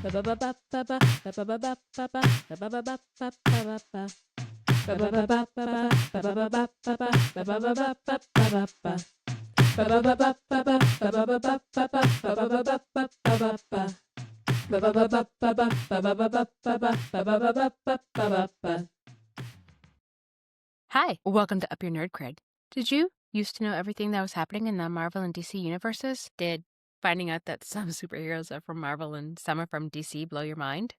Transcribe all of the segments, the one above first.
Hi, welcome to Up Your Nerd Cred. Did you used to know everything that was happening in the Marvel and DC universes? Did finding out that some superheroes are from Marvel and some are from DC blow your mind?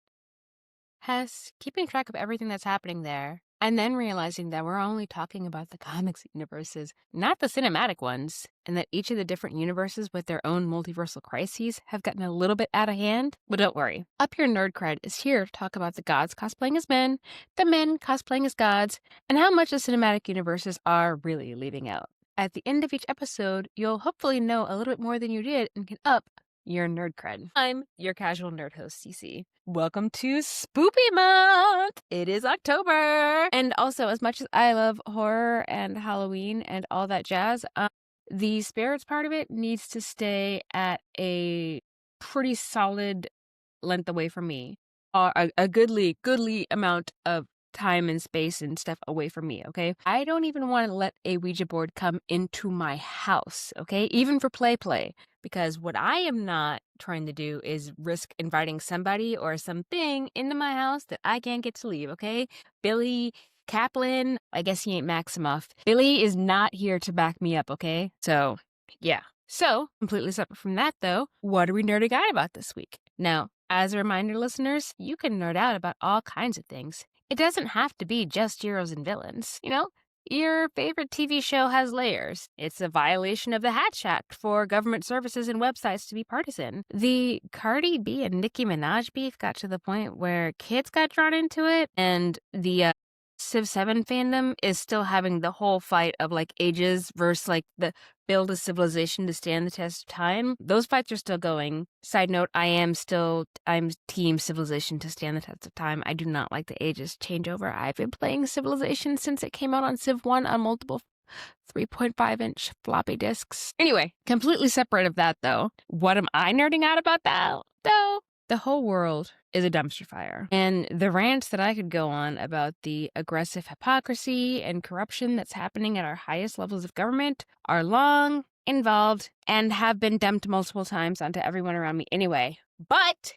Has keeping track of everything that's happening there and then realizing that we're only talking about the comics universes, not the cinematic ones, and that each of the different universes with their own multiversal crises have gotten a little bit out of hand? But don't worry, Up Your Nerd Cred is here to talk about the gods cosplaying as men, the men cosplaying as gods, and how much the cinematic universes are really leaving out. At the end of each episode, you'll hopefully know a little bit more than you did and can up your nerd cred. I'm your casual nerd host, CiCi. Welcome to Spoopy Month! It is October! And also, as much as I love horror and Halloween and all that jazz, the spirits part of it needs to stay at a pretty solid length away from me. A goodly amount of time and space and stuff away from me, okay? I don't even want to let a Ouija board come into my house, okay? Even for play. Because what I am not trying to do is risk inviting somebody or something into my house that I can't get to leave, okay? Billy Kaplan, I guess he ain't Maximoff. Billy is not here to back me up, okay? So, yeah. So, completely separate from that, though, what are we nerding out about this week? Now, as a reminder, listeners, you can nerd out about all kinds of things. It doesn't have to be just heroes and villains, you know? Your favorite TV show has layers. It's a violation of the Hatch Act for government services and websites to be partisan. The Cardi B and Nicki Minaj beef got to the point where kids got drawn into it, and the Civ 7 fandom is still having the whole fight of like ages versus like the build a civilization to stand the test of time. Those fights are still going. Side note, I'm team civilization to stand the test of time. I do not like the ages changeover. I've been playing Civilization since it came out on Civ 1 on multiple 3.5-inch floppy disks. Anyway, completely separate of that though. What am I nerding out about that though? The whole world is a dumpster fire. And the rants that I could go on about the aggressive hypocrisy and corruption that's happening at our highest levels of government are long, involved, and have been dumped multiple times onto everyone around me anyway. But,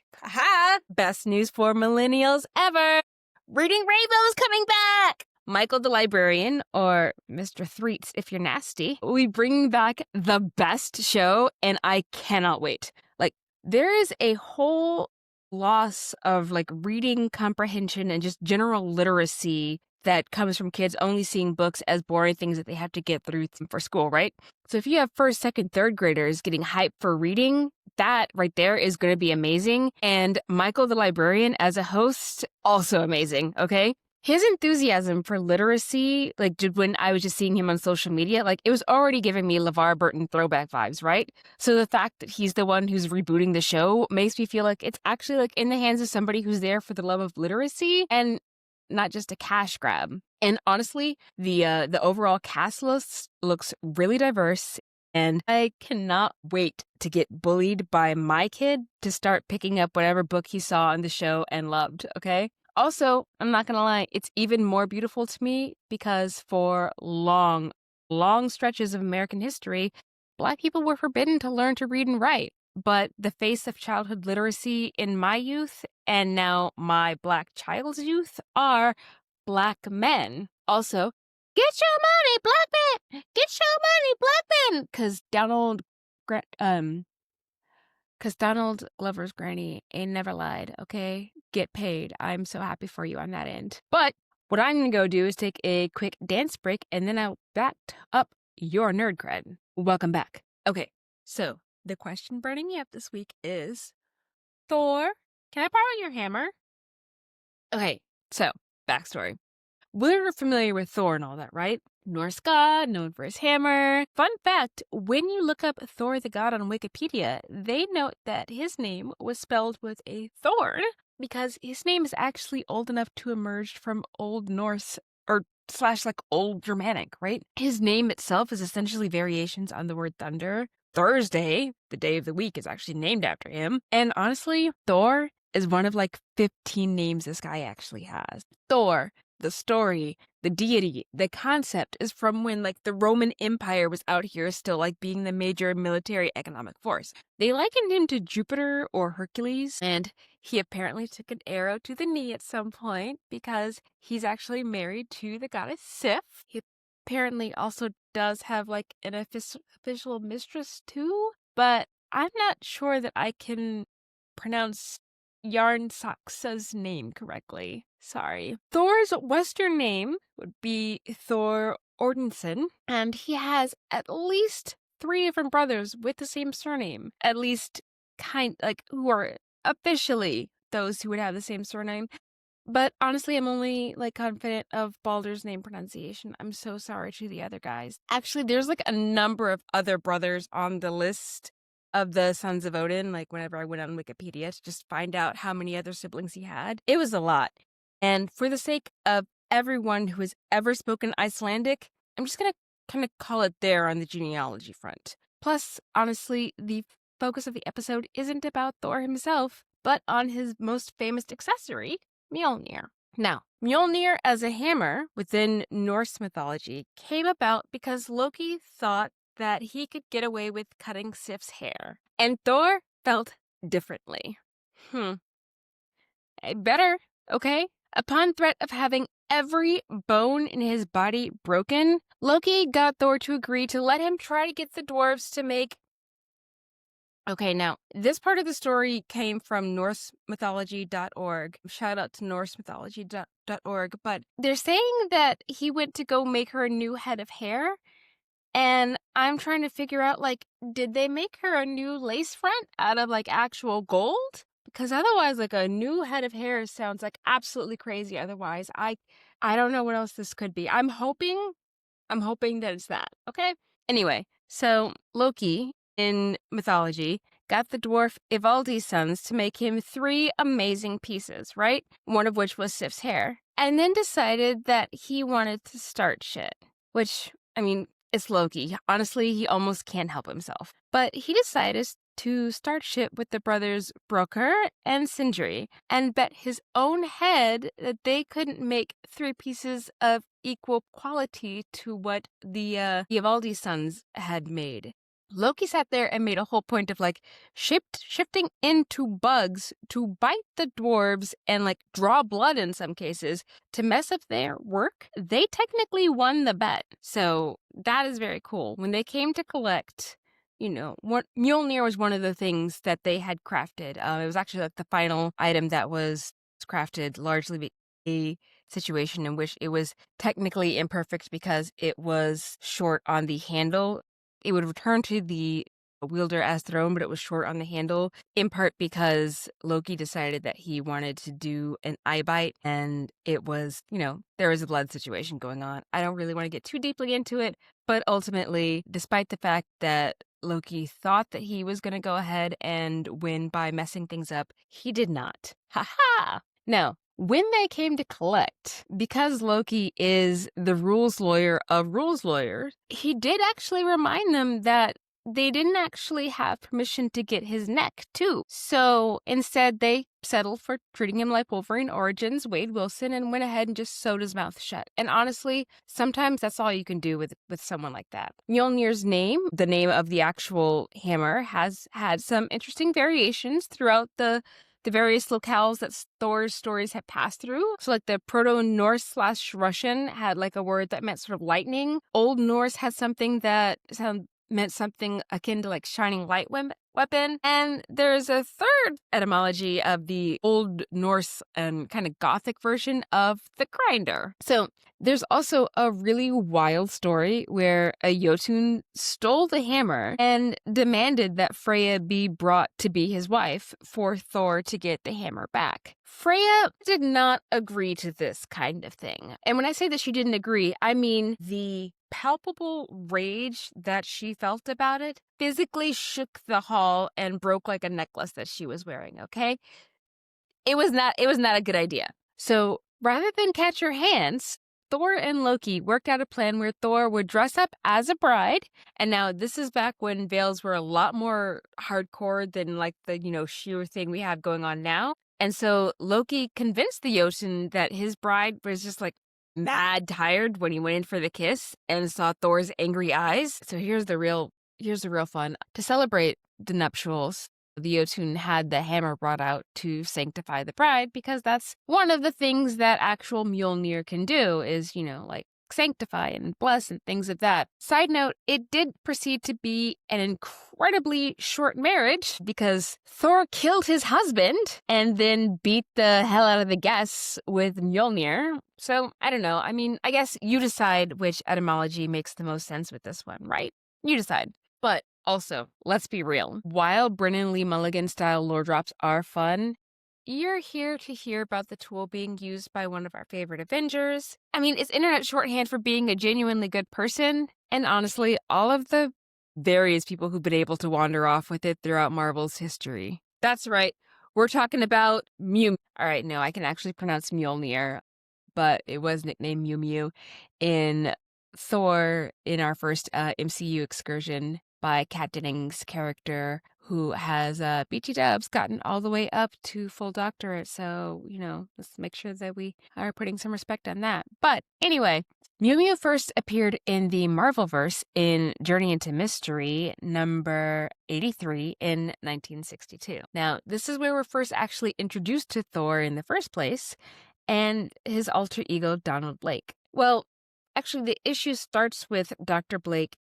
best news for millennials ever! Reading Rainbow is coming back! Michael the Librarian, or Mr. Threets if you're nasty, we bring back the best show, and I cannot wait. There is a whole loss of like reading comprehension and just general literacy that comes from kids only seeing books as boring things that they have to get through for school, right? So if you have first, second, third graders getting hyped for reading, that right there is going to be amazing. And Michael the Librarian as a host, also amazing, okay? His enthusiasm for literacy, when I was just seeing him on social media, it was already giving me LeVar Burton throwback vibes, right? So the fact that he's the one who's rebooting the show makes me feel like it's actually in the hands of somebody who's there for the love of literacy and not just a cash grab. And honestly, the overall cast list looks really diverse, and I cannot wait to get bullied by my kid to start picking up whatever book he saw on the show and loved, okay? Also, I'm not going to lie, it's even more beautiful to me because for long stretches of American history, Black people were forbidden to learn to read and write. But the face of childhood literacy in my youth and now my Black child's youth are Black men. Also, get your money, Black men! Get your money, Black men! Because Donald Glover's granny ain't never lied, okay? Get paid. I'm so happy for you on that end. But what I'm going to go do is take a quick dance break, and then I'll back up your nerd cred. Welcome back. Okay, so the question burning me up this week is, Thor, can I borrow your hammer? Okay, so backstory. We're familiar with Thor and all that, right? Norse god, known for his hammer. Fun fact, when you look up Thor the god on Wikipedia, they note that his name was spelled with a thorn because his name is actually old enough to emerge from Old Norse or / Old Germanic, right? His name itself is essentially variations on the word thunder. Thursday, the day of the week, is actually named after him. And honestly, Thor is one of like 15 names this guy actually has. Thor, the story, the deity, the concept is from when like the Roman Empire was out here still like being the major military economic force. They likened him to Jupiter or Hercules, and he apparently took an arrow to the knee at some point because he's actually married to the goddess Sif. He apparently also does have like an official mistress too, but I'm not sure that I can pronounce Yarn Saxa's name correctly. Sorry. Thor's Western name would be Thor Odinson, and he has at least 3 different brothers with the same surname. At least who are officially those who would have the same surname. But honestly, I'm only like confident of Baldur's name pronunciation. I'm so sorry to the other guys. Actually, there's like a number of other brothers on the list of the sons of Odin. Like whenever I went on Wikipedia to just find out how many other siblings he had, it was a lot. And for the sake of everyone who has ever spoken Icelandic, I'm just gonna kind of call it there on the genealogy front. Plus, honestly, the focus of the episode isn't about Thor himself, but on his most famous accessory, Mjolnir. Now, Mjolnir as a hammer within Norse mythology came about because Loki thought that he could get away with cutting Sif's hair, and Thor felt differently. Better, okay? Upon threat of having every bone in his body broken, Loki got Thor to agree to let him try to get the dwarves to make... Okay, now, this part of the story came from NorseMythology.org. Shout out to NorseMythology.org. But they're saying that he went to go make her a new head of hair. And I'm trying to figure out, like, did they make her a new lace front out of, like, actual gold? Because otherwise, like, a new head of hair sounds, like, absolutely crazy. Otherwise, I don't know what else this could be. I'm hoping that it's that, okay? Anyway, so Loki in mythology got the dwarf Ivaldi's sons to make him 3 amazing pieces, right? One of which was Sif's hair. And then decided that he wanted to start shit. Which, I mean, it's Loki. Honestly, he almost can't help himself. But he decided to start shit with the brothers Brokkr and Sindri and bet his own head that they couldn't make 3 pieces of equal quality to what the Ivaldi sons had made. Loki sat there and made a whole point of like shifting into bugs to bite the dwarves and like draw blood in some cases to mess up their work. They technically won the bet. So that is very cool. When they came to collect, you know, Mjolnir was one of the things that they had crafted. It was actually like the final item that was crafted, largely a situation in which it was technically imperfect because it was short on the handle. It would return to the wielder as thrown, but it was short on the handle, in part because Loki decided that he wanted to do an eye bite, and it was, you know, there was a blood situation going on. I don't really want to get too deeply into it, but ultimately, despite the fact that Loki thought that he was going to go ahead and win by messing things up, he did not. Ha ha! Now, when they came to collect, because Loki is the rules lawyer of rules lawyers, he did actually remind them that they didn't actually have permission to get his neck, too. So instead, they settled for treating him like Wolverine Origins Wade Wilson and went ahead and just sewed his mouth shut. And honestly, sometimes that's all you can do with someone like that. Mjolnir's name, the name of the actual hammer, has had some interesting variations throughout the various locales that Thor's stories have passed through. So like the Proto-Norse/Russian had like a word that meant sort of lightning. Old Norse had something that meant something akin to like shining light weapon. And there's a third etymology of the Old Norse and kind of Gothic version of the grinder. So there's also a really wild story where a Jotun stole the hammer and demanded that Freya be brought to be his wife for Thor to get the hammer back. Freya did not agree to this kind of thing. And when I say that she didn't agree, I mean the palpable rage that she felt about it physically shook the hall and broke like a necklace that she was wearing, okay? It was not a good idea. So rather than catch her hands, Thor and Loki worked out a plan where Thor would dress up as a bride. And now this is back when veils were a lot more hardcore than like the, sheer thing we have going on now. And so Loki convinced the Jotun that his bride was just like mad tired when he went in for the kiss and saw Thor's angry eyes. So here's the real fun. To celebrate the nuptials, the Jotun had the hammer brought out to sanctify the bride, because that's one of the things that actual Mjolnir can do is, like sanctify and bless and things of that. Side note, it did proceed to be an incredibly short marriage because Thor killed his husband and then beat the hell out of the guests with Mjolnir. So, I don't know. I mean, I guess you decide which etymology makes the most sense with this one, right? You decide. But also, let's be real. While Brennan Lee Mulligan style lore drops are fun, you're here to hear about the tool being used by one of our favorite Avengers. I mean, it's internet shorthand for being a genuinely good person, and honestly, all of the various people who've been able to wander off with it throughout Marvel's history. That's right, we're talking about Mew. All right, no, I can actually pronounce Mjolnir, but it was nicknamed Mew Mew in Thor in our first MCU excursion by Kat Dennings' character, who has BT Dubs gotten all the way up to full doctorate. So, let's make sure that we are putting some respect on that. But anyway, Mew Mew first appeared in the Marvelverse in Journey into Mystery number 83 in 1962. Now, this is where we're first actually introduced to Thor in the first place and his alter ego, Donald Blake. Well, actually, the issue starts with Dr. Blake,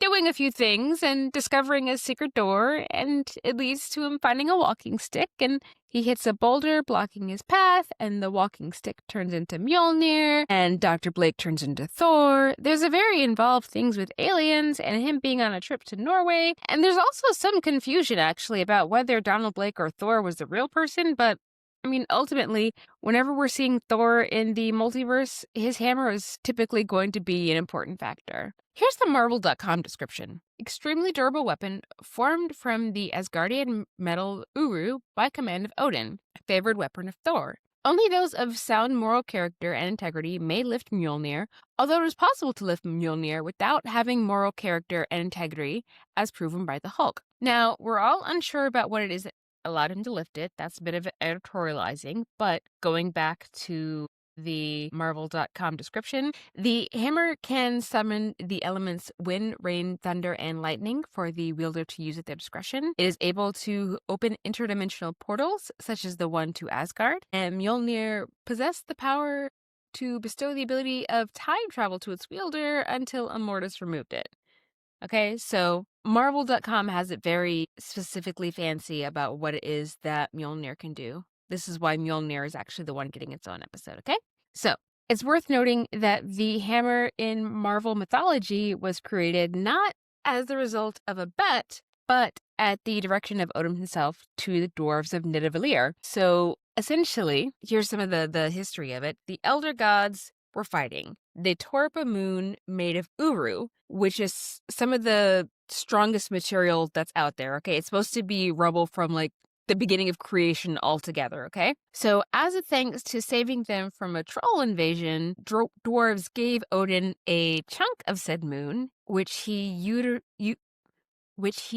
doing a few things and discovering a secret door, and it leads to him finding a walking stick, and he hits a boulder blocking his path, and the walking stick turns into Mjolnir, and Dr. Blake turns into Thor. There's a very involved things with aliens and him being on a trip to Norway, and there's also some confusion actually about whether Donald Blake or Thor was the real person, but I mean, ultimately, whenever we're seeing Thor in the multiverse, his hammer is typically going to be an important factor. Here's the Marvel.com description. Extremely durable weapon formed from the Asgardian metal Uru by command of Odin, a favored weapon of Thor. Only those of sound moral character and integrity may lift Mjolnir, although it is possible to lift Mjolnir without having moral character and integrity, as proven by the Hulk. Now, we're all unsure about what it is that allowed him to lift it. That's a bit of editorializing, but going back to the Marvel.com description, the hammer can summon the elements wind, rain, thunder, and lightning for the wielder to use at their discretion. It is able to open interdimensional portals, such as the one to Asgard, and Mjolnir possessed the power to bestow the ability of time travel to its wielder until a mortis removed it. Okay, so Marvel.com has it very specifically fancy about what it is that Mjolnir can do. This is why Mjolnir is actually the one getting its own episode, okay? So, it's worth noting that the hammer in Marvel mythology was created not as the result of a bet, but at the direction of Odin himself to the dwarves of Nidavellir. So, essentially, here's some of the history of it. The elder gods were fighting. They tore up a moon made of Uru, which is some of the strongest material that's out there, okay? It's supposed to be rubble from, the beginning of creation altogether, okay? So, as a thanks to saving them from a troll invasion, dwarves gave Odin a chunk of said moon, which he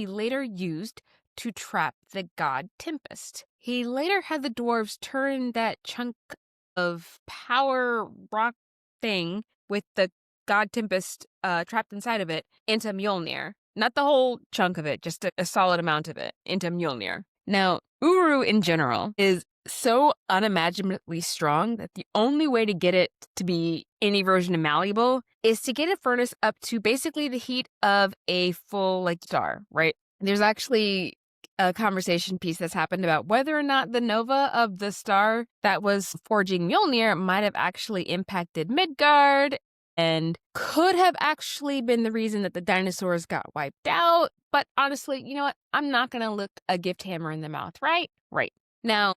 later used to trap the god Tempest. He later had the dwarves turn that chunk of power rock thing with the god Tempest trapped inside of it into Mjolnir. Not the whole chunk of it, just a solid amount of it into Mjolnir. Now, Uru in general is so unimaginably strong that the only way to get it to be any version of malleable is to get a furnace up to basically the heat of a full star, right? There's actually a conversation piece that's happened about whether or not the nova of the star that was forging Mjolnir might have actually impacted Midgard and could have actually been the reason that the dinosaurs got wiped out. But honestly, you know what? I'm not going to look a gift hammer in the mouth, right? Right. Now,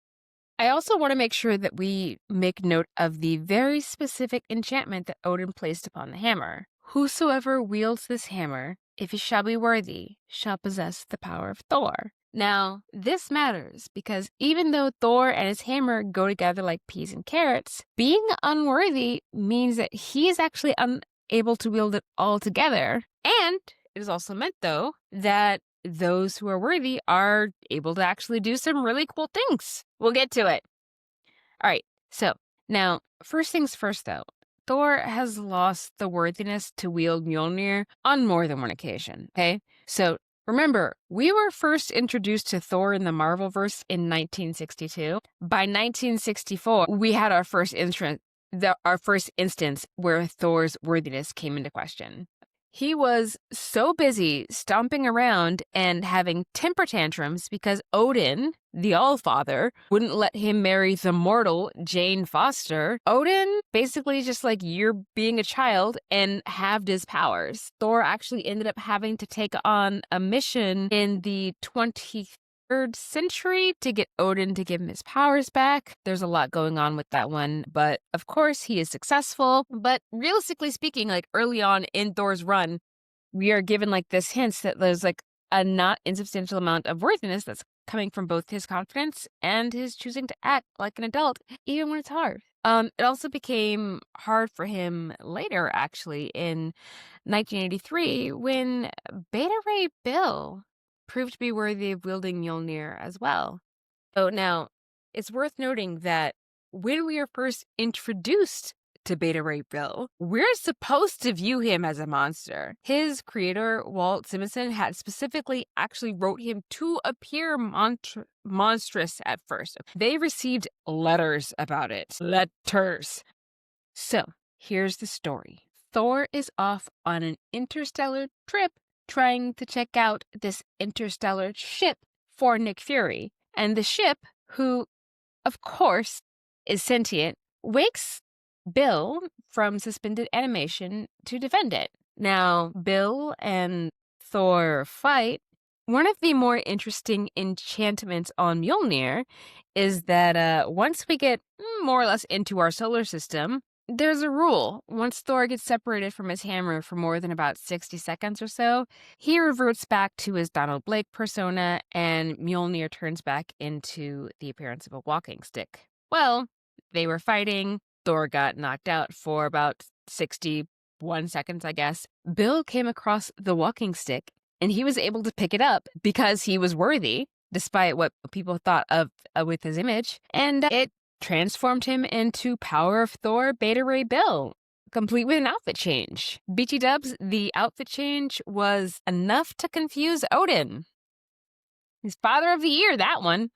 I also want to make sure that we make note of the very specific enchantment that Odin placed upon the hammer. Whosoever wields this hammer, if he shall be worthy, shall possess the power of Thor. Now, this matters because even though Thor and his hammer go together like peas and carrots, being unworthy means that he is actually unable to wield it all together. And it is also meant, though, that those who are worthy are able to actually do some really cool things. We'll get to it. All right, so now, first things first, though. Thor has lost the worthiness to wield Mjolnir on more than one occasion, okay? So remember, we were first introduced to Thor in the Marvelverse in 1962. By 1964, we had our first instance where Thor's worthiness came into question. He was so busy stomping around and having temper tantrums because Odin, the Allfather, wouldn't let him marry the mortal Jane Foster. Odin basically just like, you're being a child, and halved his powers. Thor actually ended up having to take on a mission in the 23rd century to get Odin to give him his powers back. There's a lot going on with that one, but of course he is successful. But realistically speaking, like early on in Thor's run, we are given like this hints that there's like a not insubstantial amount of worthiness that's coming from both his confidence and his choosing to act like an adult, even when it's hard. It also became hard for him later, actually, in 1983, when Beta Ray Bill proved to be worthy of wielding Mjolnir as well. So now, it's worth noting that when we are first introduced to Beta Ray Bill, we're supposed to view him as a monster. His creator, Walt Simonson, had specifically actually wrote him to appear monstrous at first. They received letters about it. Letters. So, here's the story. Thor is off on an interstellar trip trying to check out this interstellar ship for Nick Fury. And the ship, who, of course, is sentient, wakes Bill from suspended animation to defend it. Now, Bill and Thor fight. One of the more interesting enchantments on Mjolnir is that once we get more or less into our solar system, there's a rule. Once Thor gets separated from his hammer for more than about 60 seconds or so, he reverts back to his Donald Blake persona, and Mjolnir turns back into the appearance of a walking stick. Well, they were fighting. Thor got knocked out for about 61 seconds, I guess. Bill came across the walking stick, and he was able to pick it up because he was worthy, despite what people thought of with his image, and it transformed him into Power of Thor Beta Ray Bill, complete with an outfit change. BT Dubs, the outfit change was enough to confuse Odin. He's Father of the Year, that one.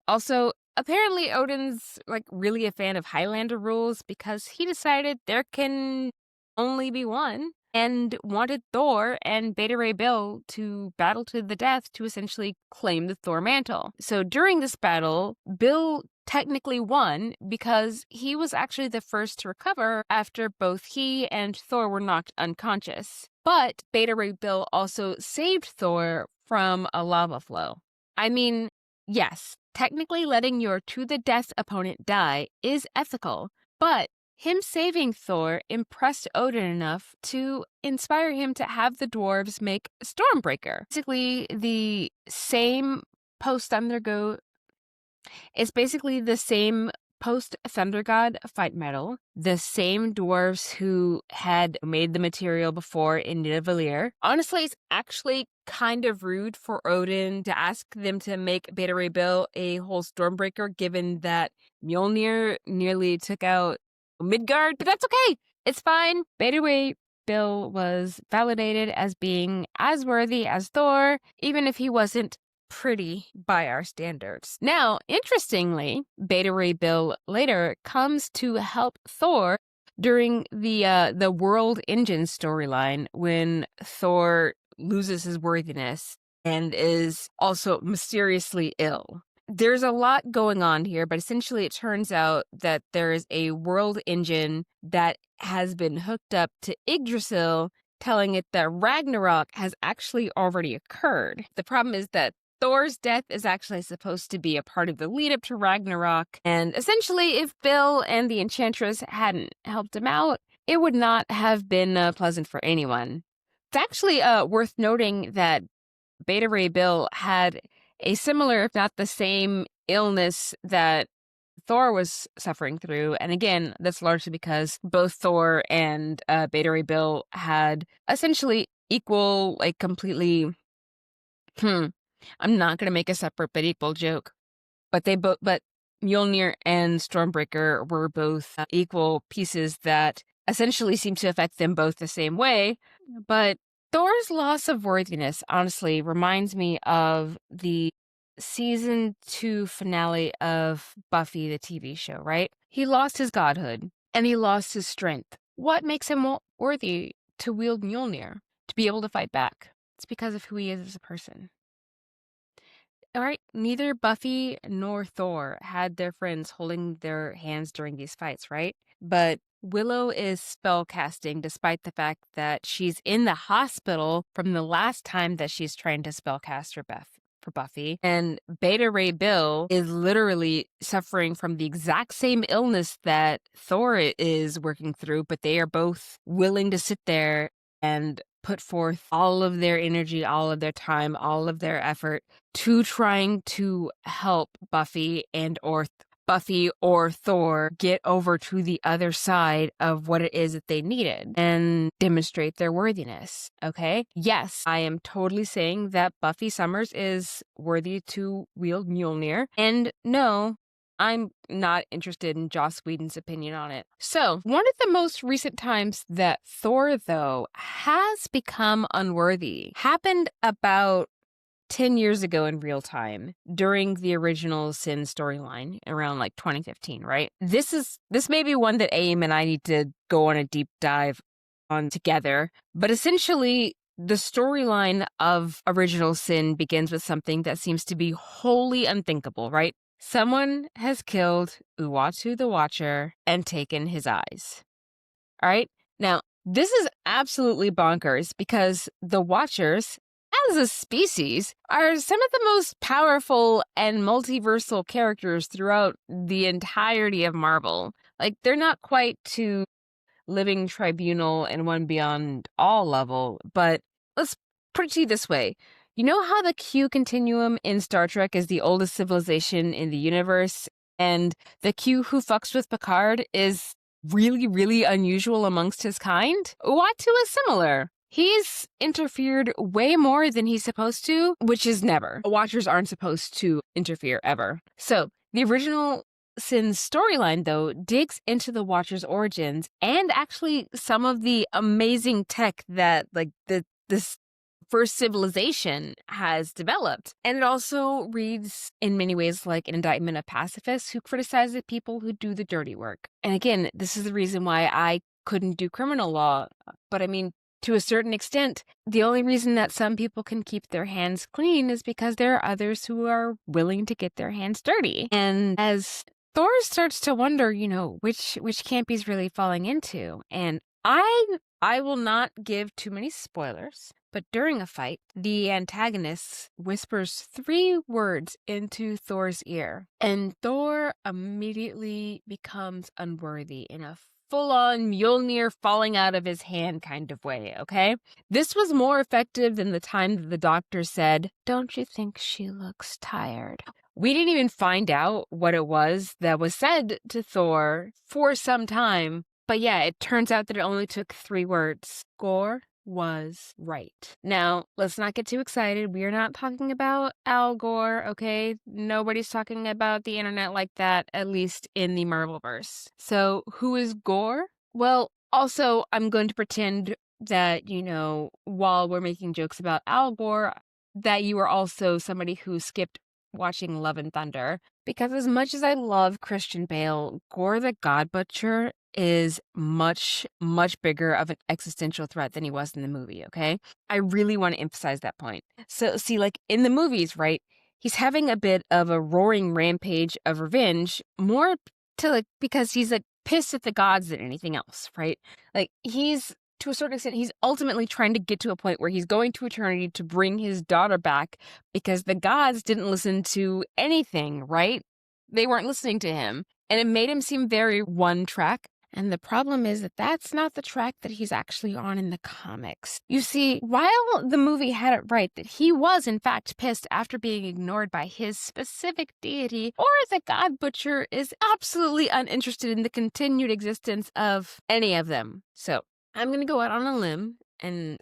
Also, apparently Odin's like really a fan of Highlander rules because he decided there can only be one and wanted Thor and Beta Ray Bill to battle to the death to essentially claim the Thor mantle. So during this battle, Bill technically won because he was actually the first to recover after both he and Thor were knocked unconscious. But Beta Ray Bill also saved Thor from a lava flow. I mean, yes, technically letting your to-the-death opponent die is ethical, but him saving Thor impressed Odin enough to inspire him to have the dwarves make Stormbreaker. Basically, the same post-Thunder It's basically the same post-Thunder God fight metal, the same dwarves who had made the material before in Nidavellir. Honestly, it's actually kind of rude for Odin to ask them to make Beta Ray Bill a whole Stormbreaker, given that Mjolnir nearly took out Midgard, but that's okay. It's fine. Beta Ray Bill was validated as being as worthy as Thor, even if he wasn't pretty by our standards. Now, interestingly, Beta Ray Bill later comes to help Thor during the World Engine storyline when Thor loses his worthiness and is also mysteriously ill. There's a lot going on here, but essentially it turns out that there is a world engine that has been hooked up to Yggdrasil, telling it that Ragnarok has actually already occurred. The problem is that Thor's death is actually supposed to be a part of the lead up to Ragnarok, and essentially if Bill and the Enchantress hadn't helped him out, it would not have been pleasant for anyone. It's actually worth noting that Beta Ray Bill had a similar, if not the same, illness that Thor was suffering through. And again, that's largely because both Thor and Beta Ray Bill had essentially equal, like completely Hmm. I'm not gonna make a separate but equal joke. But Mjolnir and Stormbreaker were both equal pieces that essentially seem to affect them both the same way. But Thor's loss of worthiness honestly reminds me of the season 2 finale of Buffy, the TV show, right? He lost his godhood and he lost his strength. What makes him worthy to wield Mjolnir, to be able to fight back? It's because of who he is as a person. All right, neither Buffy nor Thor had their friends holding their hands during these fights, right? But Willow is spellcasting despite the fact that she's in the hospital from the last time that she's trying to spellcast for Buffy. And Beta Ray Bill is literally suffering from the exact same illness that Thor is working through, but they are both willing to sit there and put forth all of their energy, all of their time, all of their effort to trying to help Buffy or Thor get over to the other side of what it is that they needed and demonstrate their worthiness. Okay? Yes, I am totally saying that Buffy Summers is worthy to wield Mjolnir. And no, I'm not interested in Joss Whedon's opinion on it. So, one of the most recent times that Thor, though, has become unworthy happened about 10 years ago in real time during the original Sin storyline around like 2015, right? This may be one that Aim and I need to go on a deep dive on together, but essentially the storyline of original Sin begins with something that seems to be wholly unthinkable, right? Someone has killed Uatu the Watcher and taken his eyes. All right? Now, this is absolutely bonkers because the Watchers, as a species, are some of the most powerful and multiversal characters throughout the entirety of Marvel. Like, they're not quite to Living Tribunal and One Beyond All level, but let's put it to you this way. You know how the Q continuum in Star Trek is the oldest civilization in the universe, and the Q who fucks with Picard is really, really unusual amongst his kind? Uatu is similar. He's interfered way more than he's supposed to, which is never. Watchers aren't supposed to interfere ever. So, the original Sin's storyline, though, digs into the Watcher's origins and actually some of the amazing tech that, like, this first civilization has developed. And it also reads, in many ways, like an indictment of pacifists who criticize the people who do the dirty work. And again, this is the reason why I couldn't do criminal law. But I mean, to a certain extent, the only reason that some people can keep their hands clean is because there are others who are willing to get their hands dirty. And as Thor starts to wonder, which camp he's really falling into. And I will not give too many spoilers, but during a fight, the antagonist whispers 3 words into Thor's ear, and Thor immediately becomes unworthy in a full-on Mjolnir falling out of his hand kind of way, okay? This was more effective than the time that the doctor said, "Don't you think she looks tired?" We didn't even find out what it was that was said to Thor for some time. But yeah, it turns out that it only took 3 words. Gore was right. Now, let's not get too excited. We are not talking about Al Gore, okay? Nobody's talking about the internet like that, at least in the Marvelverse. So, who is Gore? Well, also, I'm going to pretend that, while we're making jokes about Al Gore, that you are also somebody who skipped watching Love and Thunder. Because as much as I love Christian Bale, Gore the God Butcher is much, much bigger of an existential threat than he was in the movie, okay? I really want to emphasize that point. So, see, like, in the movies, right, he's having a bit of a roaring rampage of revenge, more to, like, because he's, like, pissed at the gods than anything else, right? Like, to a certain extent, he's ultimately trying to get to a point where he's going to eternity to bring his daughter back because the gods didn't listen to anything, right? They weren't listening to him. And it made him seem very one track. And the problem is that that's not the track that he's actually on in the comics. You see, while the movie had it right that he was in fact pissed after being ignored by his specific deity, or the God Butcher is absolutely uninterested in the continued existence of any of them. So, I'm going to go out on a limb and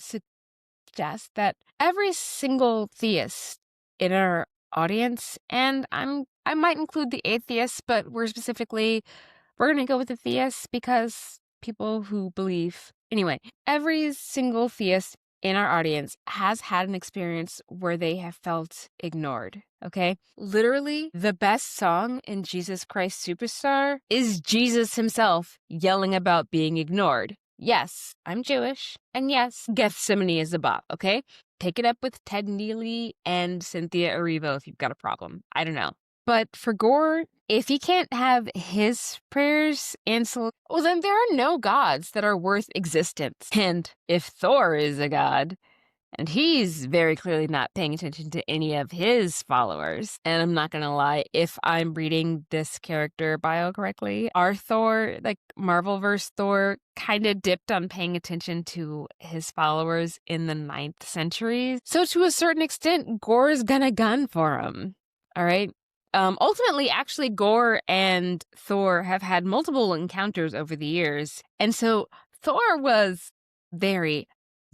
suggest that every single theist in our audience, and I might include the atheists, but we're going to go with the theists because people who believe. Anyway, every single theist in our audience has had an experience where they have felt ignored, okay? Literally, the best song in Jesus Christ Superstar is Jesus himself yelling about being ignored. Yes, I'm Jewish, and yes, Gethsemane is a bop, okay? Take it up with Ted Neely and Cynthia Erivo if you've got a problem. I don't know. But for Gore, if he can't have his prayers answered, well, then there are no gods that are worth existence. And if Thor is a god, and he's very clearly not paying attention to any of his followers, and I'm not gonna lie, if I'm reading this character bio correctly, our Thor, like Marvelverse Thor, kind of dipped on paying attention to his followers in the 9th century. So to a certain extent, Gore's gonna gun for him. All right? Ultimately, actually, Gore and Thor have had multiple encounters over the years. And so Thor was very,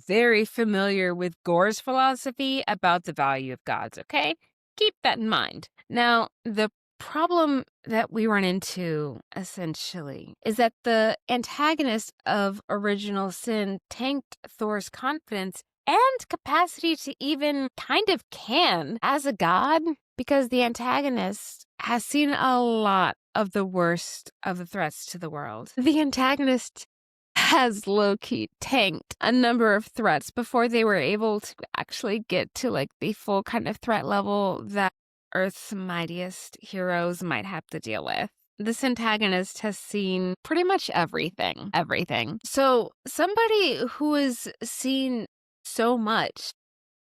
very familiar with Gore's philosophy about the value of gods, okay? Keep that in mind. Now, the problem that we run into, essentially, is that the antagonist of Original Sin tanked Thor's confidence and capacity to even kind of can as a god, because the antagonist has seen a lot of the worst of the threats to the world. The antagonist has low-key tanked a number of threats before they were able to actually get to like the full kind of threat level that Earth's mightiest heroes might have to deal with. This antagonist has seen pretty much everything. So somebody who has seen so much,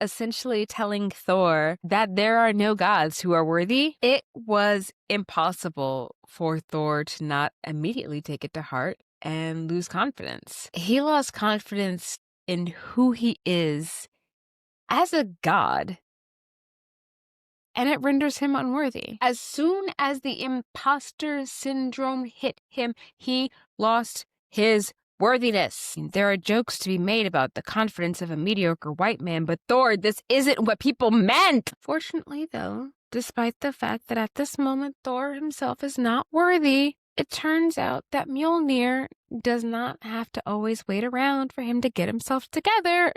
essentially telling Thor that there are no gods who are worthy, it was impossible for Thor to not immediately take it to heart and lose confidence. He lost confidence in who he is as a god, and it renders him unworthy. As soon as the imposter syndrome hit him, he lost his worthiness. There are jokes to be made about the confidence of a mediocre white man, but Thor, this isn't what people meant! Fortunately, though, despite the fact that at this moment Thor himself is not worthy, it turns out that Mjolnir does not have to always wait around for him to get himself together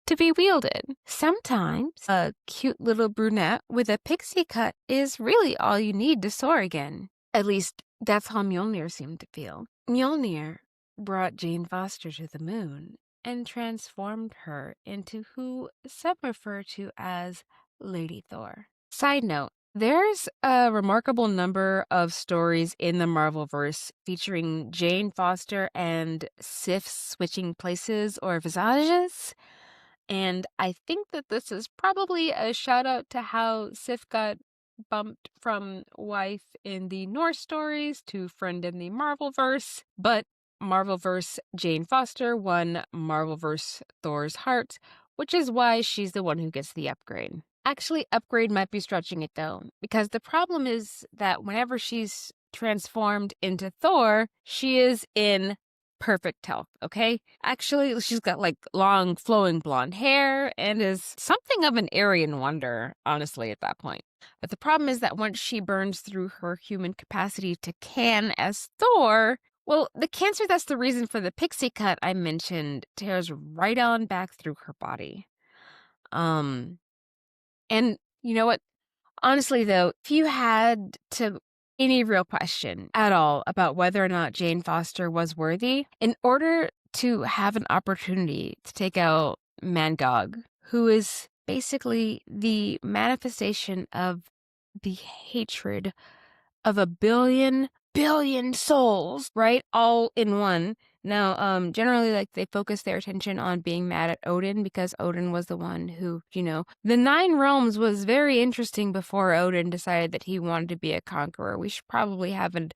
to be wielded. Sometimes a cute little brunette with a pixie cut is really all you need to soar again. At least, that's how Mjolnir seemed to feel. Mjolnir brought Jane Foster to the moon and transformed her into who some refer to as Lady Thor. Side note, there's a remarkable number of stories in the Marvelverse featuring Jane Foster and Sif switching places or visages. And I think that this is probably a shout out to how Sif got bumped from wife in the Norse stories to friend in the Marvelverse. But Marvelverse Jane Foster won Marvelverse Thor's heart, which is why she's the one who gets the upgrade. Actually, upgrade might be stretching it though, because the problem is that whenever she's transformed into Thor, she is in perfect health, okay? Actually, she's got like long flowing blonde hair and is something of an Aryan wonder, honestly, at that point. But the problem is that once she burns through her human capacity to can as Thor, well, the cancer that's the reason for the pixie cut I mentioned tears right on back through her body. And you know what? Honestly, though, if you had to any real question at all about whether or not Jane Foster was worthy, in order to have an opportunity to take out Mangog, who is basically the manifestation of the hatred of a billion souls, right? All in one. Now, generally, like, they focus their attention on being mad at Odin because Odin was the one who, the 9 realms was very interesting before Odin decided that he wanted to be a conqueror. We should probably have a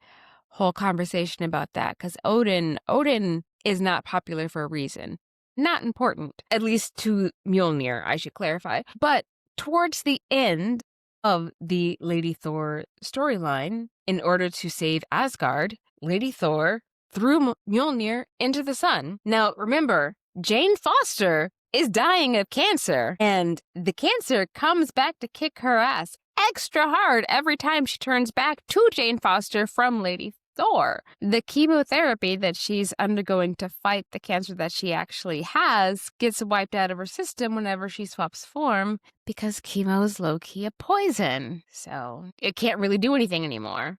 whole conversation about that because Odin is not popular for a reason. Not important, at least to Mjolnir, I should clarify. But towards the end of the Lady Thor storyline, in order to save Asgard, Lady Thor threw Mjolnir into the sun. Now, remember, Jane Foster is dying of cancer, and the cancer comes back to kick her ass extra hard every time she turns back to Jane Foster from Lady Thor. The chemotherapy that she's undergoing to fight the cancer that she actually has gets wiped out of her system whenever she swaps form because chemo is low-key a poison, so it can't really do anything anymore.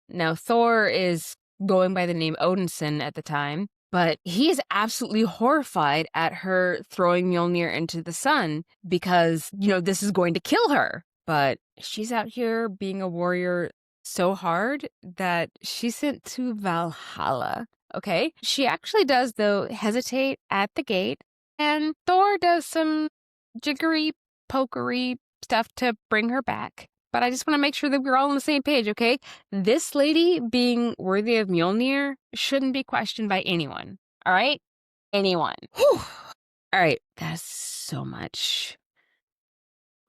Now, Thor is going by the name Odinson at the time, but he is absolutely horrified at her throwing Mjolnir into the sun because, this is going to kill her. But she's out here being a warrior so hard that she's sent to Valhalla. Okay? She actually does, though, hesitate at the gate, and Thor does some jiggery pokery stuff to bring her back. But I just want to make sure that we're all on the same page, okay? This lady being worthy of Mjolnir shouldn't be questioned by anyone, all right? Anyone. Whew. All right, that's so much.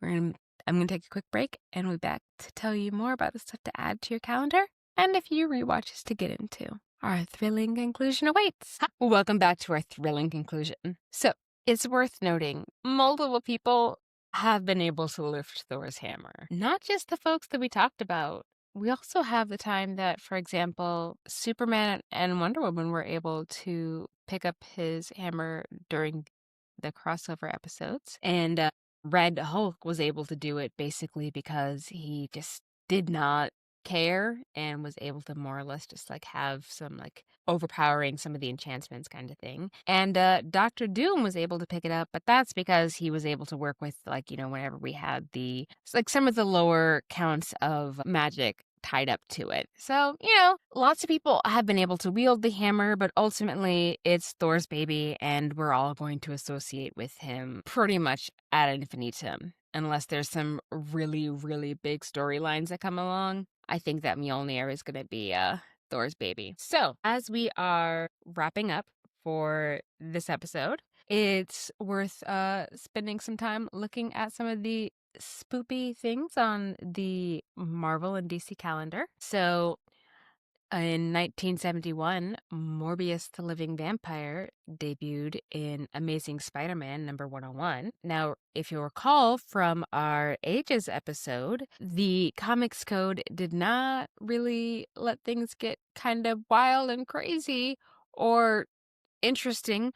I'm going to take a quick break, and we'll be back to tell you more about the stuff to add to your calendar and a few rewatches to get into. Our thrilling conclusion awaits. Welcome back to our thrilling conclusion. So, it's worth noting, multiple people have been able to lift Thor's hammer. Not just the folks that we talked about. We also have the time that, for example, Superman and Wonder Woman were able to pick up his hammer during the crossover episodes. And Red Hulk was able to do it basically because he just did not care and was able to more or less just have some overpowering some of the enchantments kind of thing. And Dr. Doom was able to pick it up, but that's because he was able to work with whenever we had some of the lower counts of magic tied up to it. So, lots of people have been able to wield the hammer, but ultimately it's Thor's baby, and we're all going to associate with him pretty much ad infinitum. Unless there's some really, really big storylines that come along, I think that Mjolnir is going to be Thor's baby. So, as we are wrapping up for this episode, it's worth spending some time looking at some of the spoopy things on the Marvel and DC calendar. So, in 1971, Morbius the Living Vampire debuted in Amazing Spider-Man number 101. Now, if you recall from our Ages episode, the Comics Code did not really let things get kind of wild and crazy or interesting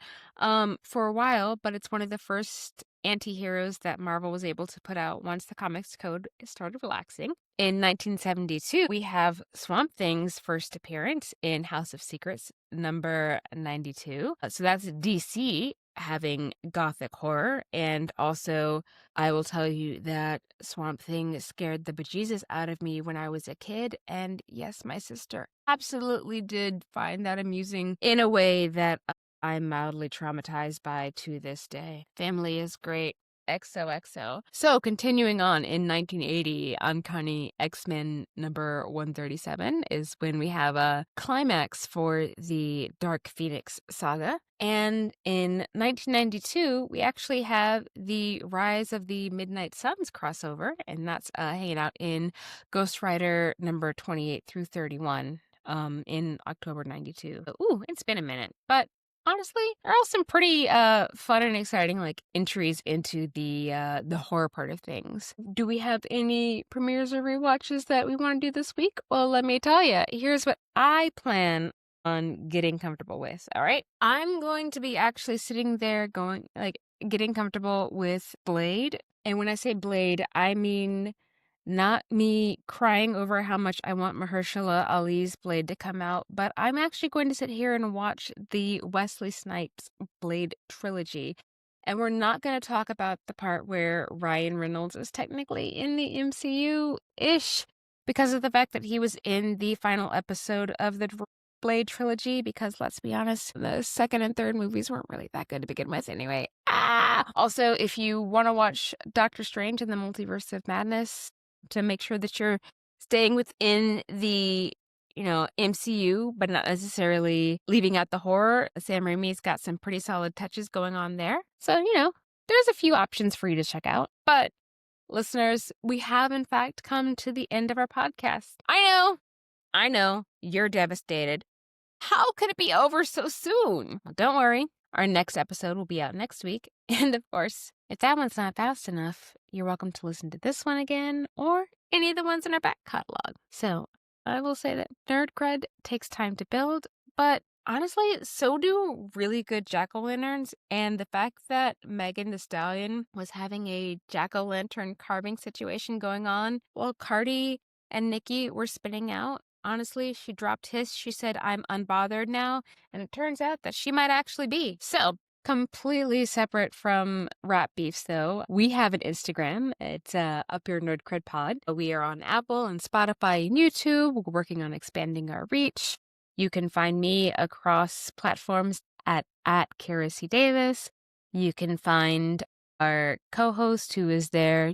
for a while, but it's one of the first anti-heroes that Marvel was able to put out once the Comics Code started relaxing. In 1972, we have Swamp Thing's first appearance in House of Secrets number 92. So that's DC having gothic horror, and also I will tell you that Swamp Thing scared the bejesus out of me when I was a kid, and yes, my sister absolutely did find that amusing in a way that I'm mildly traumatized by to this day. Family is great. XOXO. So, continuing on, in 1980, Uncanny X-Men number 137 is when we have a climax for the Dark Phoenix saga. And in 1992, we actually have the Rise of the Midnight Suns crossover, and that's hanging out in Ghost Rider number 28 through 31 in October 92. Ooh, it's been a minute, but honestly, there are some pretty fun and exciting entries into the horror part of things. Do we have any premieres or rewatches that we want to do this week? Well, let me tell you. Here's what I plan on getting comfortable with. All right, I'm going to be actually sitting there getting comfortable with Blade. And when I say Blade, I mean not me crying over how much I want Mahershala Ali's Blade to come out, but I'm actually going to sit here and watch the Wesley Snipes Blade trilogy. And we're not going to talk about the part where Ryan Reynolds is technically in the MCU-ish because of the fact that he was in the final episode of the Blade trilogy, because let's be honest, the second and third movies weren't really that good to begin with anyway. Also, if you want to watch Doctor Strange in the Multiverse of Madness, to make sure that you're staying within the, MCU, but not necessarily leaving out the horror, Sam Raimi's got some pretty solid touches going on there. So, there's a few options for you to check out. But, listeners, we have in fact come to the end of our podcast. I know, you're devastated. How could it be over so soon? Well, don't worry. Our next episode will be out next week. And of course, if that one's not fast enough, you're welcome to listen to this one again or any of the ones in our back catalog. So I will say that nerd cred takes time to build, but honestly, so do really good jack-o'-lanterns. And the fact that Megan Thee Stallion was having a jack-o'-lantern carving situation going on while Cardi and Nikki were spinning out, honestly, she dropped his. She said, "I'm unbothered now." And it turns out that she might actually be. So, completely separate from rap beefs, though, we have an Instagram. It's Up Your Nerd Cred Pod. We are on Apple and Spotify and YouTube. We're working on expanding our reach. You can find me across platforms at Kara C. Davis. You can find our co-host who is there,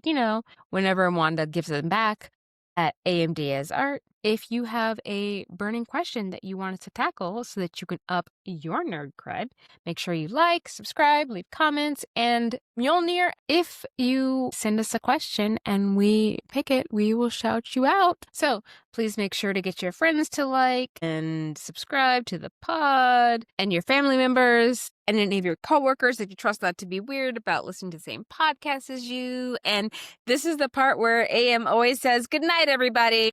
whenever Wanda gives them back, at AMD as Art. If you have a burning question that you want us to tackle so that you can up your nerd cred, make sure you like, subscribe, leave comments, and Mjolnir, if you send us a question and we pick it, we will shout you out. So please make sure to get your friends to like and subscribe to the pod, and your family members and any of your coworkers that you trust not to be weird about listening to the same podcast as you. And this is the part where AM always says, "Good night, everybody."